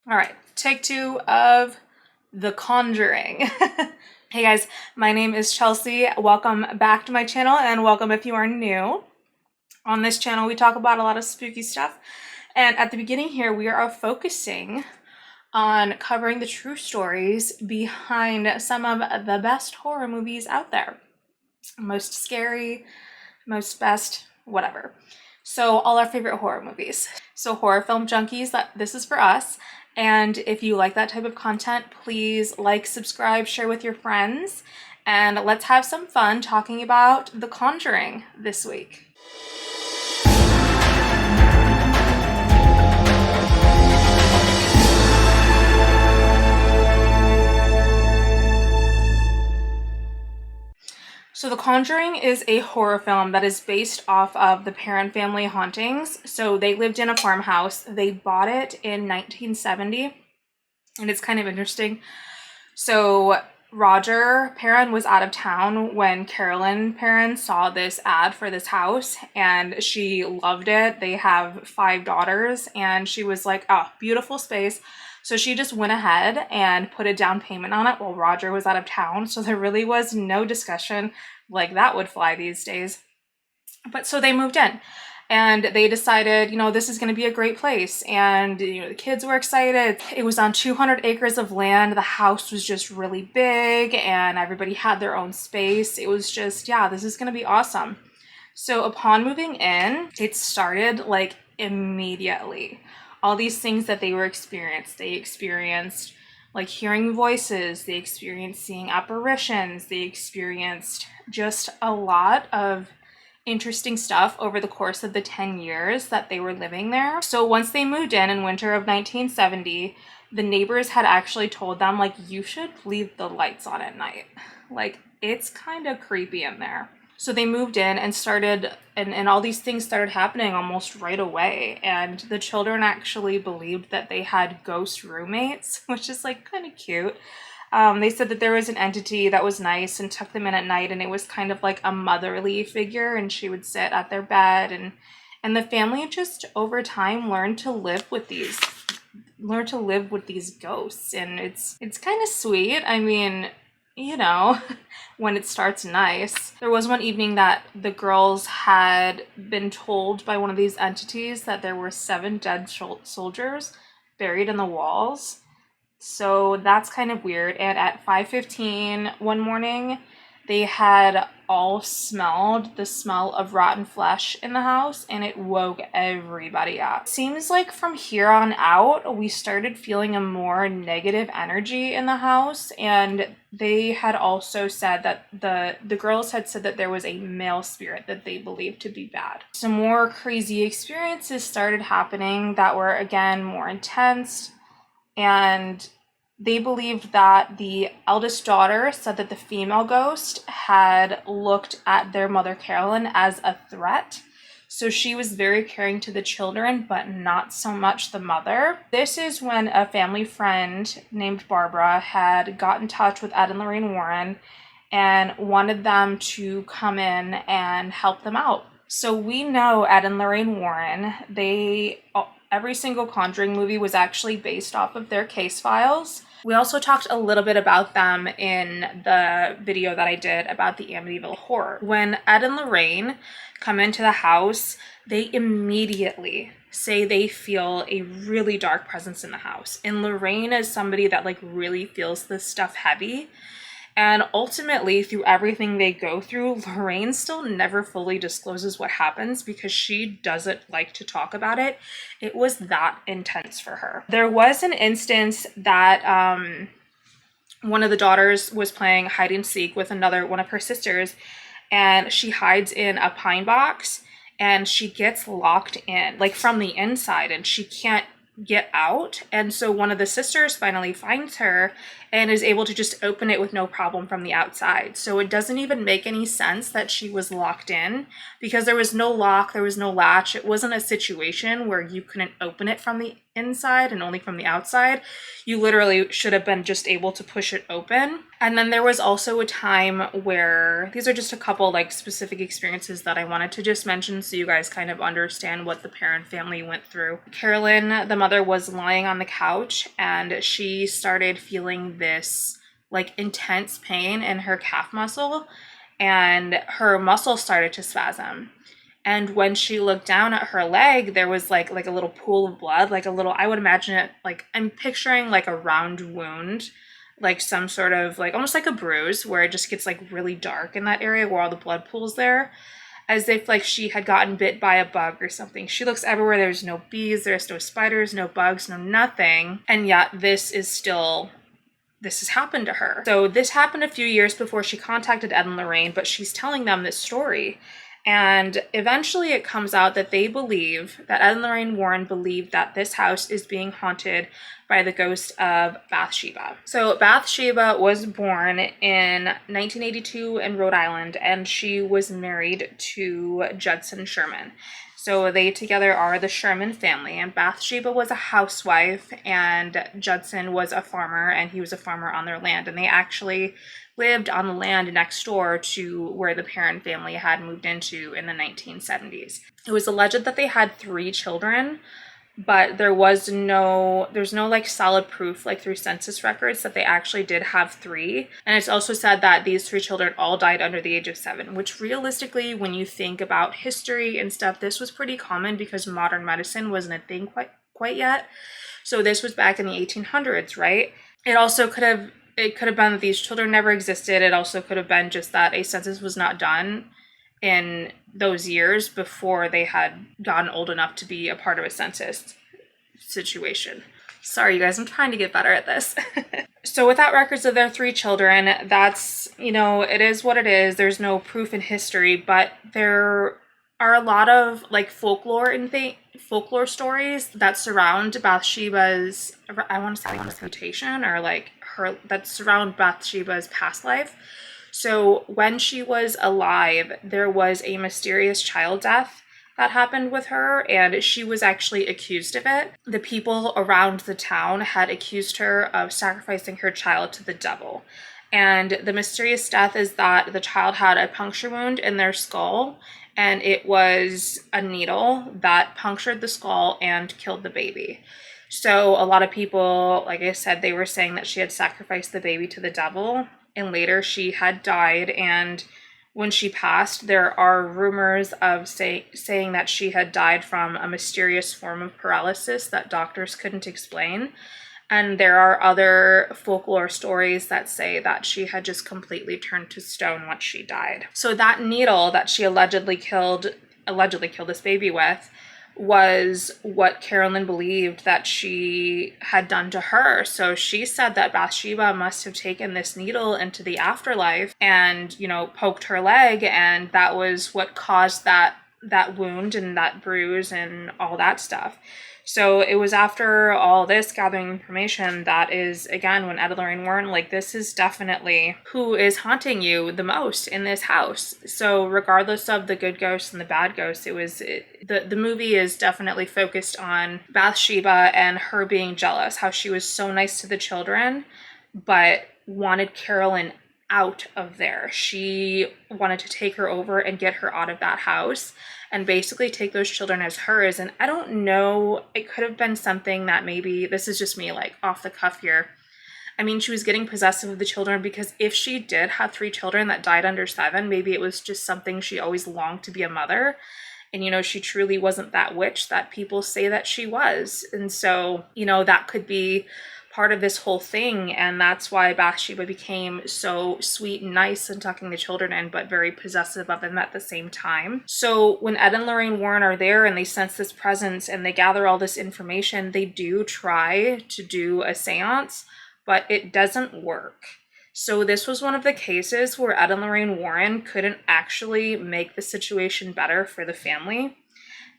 All right, take two of The Conjuring. Hey guys, my name is Chelsea. Welcome back to my channel and welcome if you are new. On this channel, we talk about a lot of spooky stuff. And at the beginning here, we are focusing on covering the true stories behind some of the best horror movies out there. Most scary, most best, whatever. So all our favorite horror movies. So horror film junkies, this is for us. And if you like that type of content, please like, subscribe, share with your friends, and let's have some fun talking about The Conjuring this week. So The Conjuring is a horror film that is based off of the Perron family hauntings. So they lived in a farmhouse. They bought it in 1970, and it's kind of interesting. So Roger Perron was out of town when Carolyn Perron saw this ad for this house, and she loved it. They have 5 daughters, and she was like, oh, beautiful space. So she just went ahead and put a down payment on it while Roger was out of town. So there really was no discussion like that would fly these days. But so they moved in. And they decided, this is going to be a great place. And, the kids were excited. It was on 200 acres of land. The house was just really big and everybody had their own space. It was just, yeah, this is going to be awesome. So upon moving in, it started like immediately. All these things that they experienced like hearing voices, they experienced seeing apparitions, they experienced just a lot of interesting stuff over the course of the 10 years that they were living there. So once they moved in winter of 1970, the neighbors had actually told them, like, you should leave the lights on at night. Like, it's kind of creepy in there. So they moved in and started, and all these things started happening almost right away. And the children actually believed that they had ghost roommates, which is like kind of cute. They said that there was an entity that was nice and took them in at night, and it was kind of like a motherly figure, and she would sit at their bed, and the family just over time learned to live with these ghosts, and it's kind of sweet. I mean, when it starts nice. There was one evening that the girls had been told by one of these entities that there were 7 dead soldiers buried in the walls. So that's kind of weird. And at 5:15 one morning, they had all smelled the smell of rotten flesh in the house, and it woke everybody up. Seems like from here on out, we started feeling a more negative energy in the house, and they had also said that the girls had said that there was a male spirit that they believed to be bad. Some more crazy experiences started happening that were, again, more intense. And they believed that the eldest daughter said that the female ghost had looked at their mother Carolyn as a threat. So she was very caring to the children, but not so much the mother. This is when a family friend named Barbara had got in touch with Ed and Lorraine Warren and wanted them to come in and help them out. So we know Ed and Lorraine Warren. Every single Conjuring movie was actually based off of their case files. We also talked a little bit about them in the video that I did about the Amityville Horror. When Ed and Lorraine come into the house, they immediately say they feel a really dark presence in the house. And Lorraine is somebody that really feels this stuff heavy. And ultimately, through everything they go through, Lorraine still never fully discloses what happens because she doesn't like to talk about it. It was that intense for her. There was an instance that one of the daughters was playing hide and seek with one of her sisters, and she hides in a pine box, and she gets locked in, from the inside, and she can't get out. And so one of the sisters finally finds her and is able to just open it with no problem from the outside. So it doesn't even make any sense that she was locked in because there was no lock, there was no latch. It wasn't a situation where you couldn't open it from the inside and only from the outside. You literally should have been just able to push it open. And then there was also a time where, these are just a couple like specific experiences that I wanted to just mention so you guys kind of understand what the Perron family went through. Carolyn, the mother, was lying on the couch and she started feeling this like intense pain in her calf muscle, and her muscle started to spasm. And when she looked down at her leg, there was like a little pool of blood, like a little, I would imagine it, like I'm picturing like a round wound, like some sort of like almost like a bruise where it just gets like really dark in that area where all the blood pools there, as if like she had gotten bit by a bug or something. She looks everywhere. There's no bees, there's no spiders, no bugs, no nothing. And yet this has happened to her. So this happened a few years before she contacted Ed and Lorraine, but she's telling them this story. And eventually it comes out that they believe, that Ed and Lorraine Warren believe that this house is being haunted by the ghost of Bathsheba. So Bathsheba was born in 1982 in Rhode Island, and she was married to Judson Sherman. So they together are the Sherman family, and Bathsheba was a housewife and Judson was a farmer, and he was a farmer on their land. And they actually lived on the land next door to where the Perron family had moved into in the 1970s. It was alleged that they had 3 children, but there's no like solid proof like through census records that they actually did have 3. And it's also said that these 3 children all died under the age of 7, which realistically, when you think about history and stuff, this was pretty common because modern medicine wasn't a thing quite yet. So this was back in the 1800s, right? It could have been that these children never existed. It also could have been just that a census was not done in those years before they had gotten old enough to be a part of a census situation. Sorry, you guys, I'm trying to get better at this. So without records of their 3 children, that's, it is what it is. There's no proof in history, but there are a lot of like folklore stories that surround Bathsheba's, I want to say reputation, or like that surround Bathsheba's past life. So when she was alive, there was a mysterious child death that happened with her, and she was actually accused of it. The people around the town had accused her of sacrificing her child to the devil. And the mysterious death is that the child had a puncture wound in their skull, and it was a needle that punctured the skull and killed the baby. So a lot of people, like I said, they were saying that she had sacrificed the baby to the devil, and later she had died. And when she passed, there are rumors of saying that she had died from a mysterious form of paralysis that doctors couldn't explain. And there are other folklore stories that say that she had just completely turned to stone once she died. So that needle that she allegedly killed this baby with was what Carolyn believed that she had done to her. So she said that Bathsheba must have taken this needle into the afterlife and, poked her leg, and that was what caused that wound and that bruise and all that stuff. So it was after all this gathering information that is, again, when Ed and Lorraine Warren, like, this is definitely who is haunting you the most in this house. So regardless of the good ghosts and the bad ghosts, the movie is definitely focused on Bathsheba and her being jealous, how she was so nice to the children, but wanted Carolyn out of there. She wanted to take her over and get her out of that house and basically take those children as hers. And I don't know, it could have been something that maybe, this is just me like off the cuff here. I mean, she was getting possessive of the children, because if she did have 3 children that died under 7, maybe it was just something she always longed to be a mother. And, she truly wasn't that witch that people say that she was. And so, that could be part of this whole thing, and that's why Bathsheba became so sweet and nice and tucking the children in, but very possessive of them at the same time. So when Ed and Lorraine Warren are there and they sense this presence and they gather all this information, they do try to do a seance, but it doesn't work. So this was one of the cases where Ed and Lorraine Warren couldn't actually make the situation better for the family.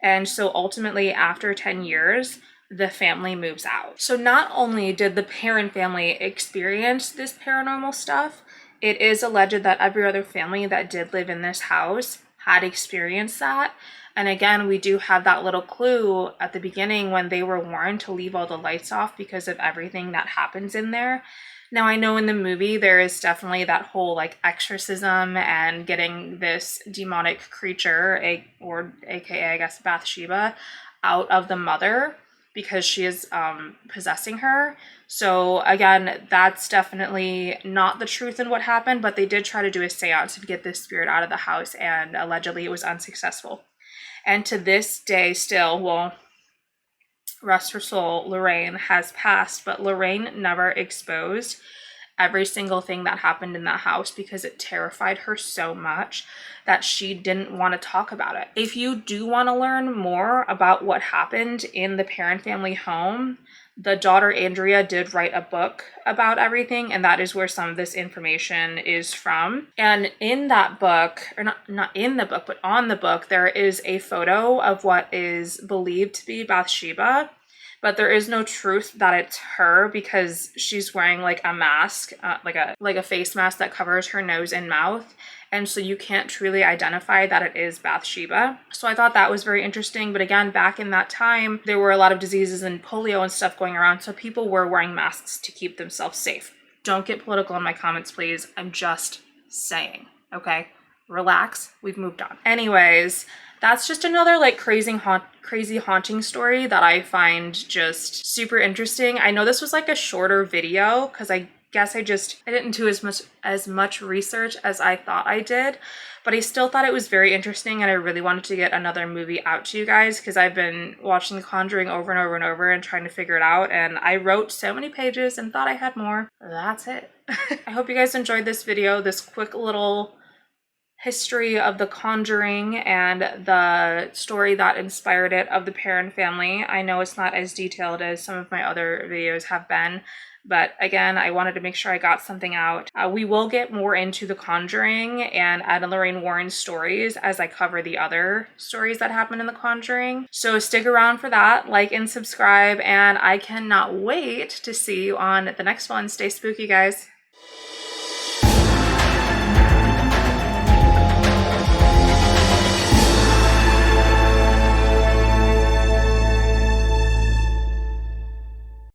And so ultimately, after 10 years, the family moves out. So not only did the Perron family experience this paranormal stuff, it is alleged that every other family that did live in this house had experienced that. And again, we do have that little clue at the beginning when they were warned to leave all the lights off because of everything that happens in there. Now, I know in the movie there is definitely that whole like exorcism and getting this demonic creature, or aka I guess Bathsheba, out of the mother because she is possessing her. So again, that's definitely not the truth in what happened, but they did try to do a seance to get this spirit out of the house, and allegedly it was unsuccessful. And to this day still, well, rest her soul, Lorraine has passed, but Lorraine never exposed every single thing that happened in that house because it terrified her so much that she didn't want to talk about it. If you do want to learn more about what happened in the Perron family home, the daughter Andrea did write a book about everything, and that is where some of this information is from. And in that book, or not in the book, but on the book, there is a photo of what is believed to be Bathsheba, but there is no truth that it's her because she's wearing like a mask, like a face mask that covers her nose and mouth. And so you can't truly identify that it is Bathsheba. So I thought that was very interesting. But again, back in that time, there were a lot of diseases and polio and stuff going around. So people were wearing masks to keep themselves safe. Don't get political in my comments, please. I'm just saying, okay? Relax. We've moved on. Anyways, that's just another like crazy haunting story that I find just super interesting. I know this was like a shorter video because I guess I didn't do as much research as I thought I did, but I still thought it was very interesting, and I really wanted to get another movie out to you guys because I've been watching The Conjuring over and over and over and trying to figure it out, and I wrote so many pages and thought I had more. That's it. I hope you guys enjoyed this video, this quick little history of The Conjuring and the story that inspired it of the Perron family. I know it's not as detailed as some of my other videos have been, but again, I wanted to make sure I got something out. We will get more into The Conjuring and Ed and Lorraine Warren's stories as I cover the other stories that happened in The Conjuring. So stick around for that, like and subscribe, and I cannot wait to see you on the next one. Stay spooky, guys.